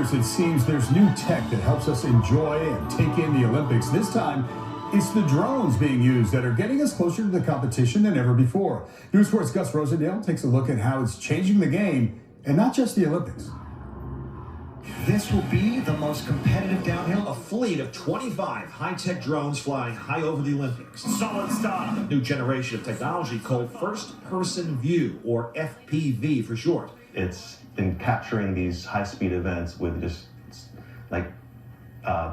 years, it seems there's new tech that helps us enjoy and take in the Olympics. This time, it's the drones being used that are getting us closer to the competition than ever before. News 4's Gus Rosendale takes a look at how it's changing the game, and not just the Olympics. This will be the most competitive downhill. A fleet of 25 high-tech drones flying high over the Olympics. Solid start. A new generation of technology called first-person view, or FPV for short. It's in capturing these high-speed events with just like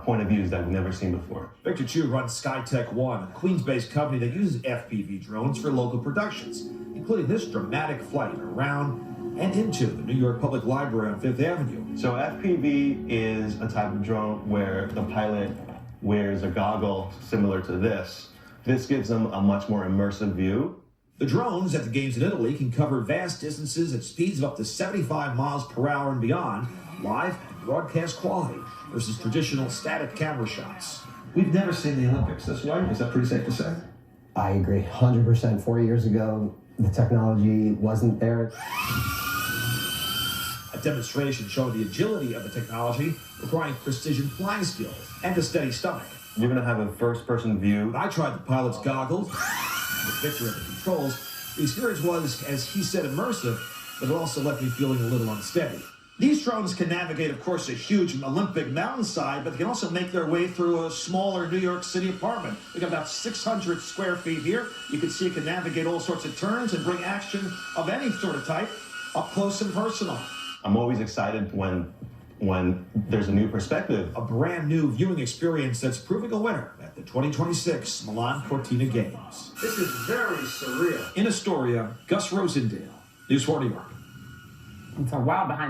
point of views that we've never seen before. Victor Chu runs SkyTech One, a Queens-based company that uses FPV drones for local productions, including this dramatic flight around and into the New York Public Library on Fifth Avenue. So FPV is a type of drone where the pilot wears a goggle similar to this. This gives them a much more immersive view. The drones at the games in Italy can cover vast distances at speeds of up to 75 miles per hour and beyond, live and broadcast quality versus traditional static camera shots. We've never seen the Olympics this way. Is that pretty safe to say? I agree 100%. 4 years ago, the technology wasn't there. A demonstration showing the agility of the technology, requiring precision flying skills and a steady stomach. You're going to have a first-person view. I tried the pilot's goggles with Victor at the controls. The experience was, as he said, immersive, but it also left me feeling a little unsteady. These drones can navigate, of course, a huge Olympic mountainside, but they can also make their way through a smaller New York City apartment. We got about 600 square feet here. You can see it can navigate all sorts of turns and bring action of any sort of type up close and personal. I'm always excited when there's a new perspective. A brand new viewing experience that's proving a winner at the 2026 Milan Cortina Games. This is very surreal. In Astoria, Gus Rosendale, News 4 New York. It's a wow behind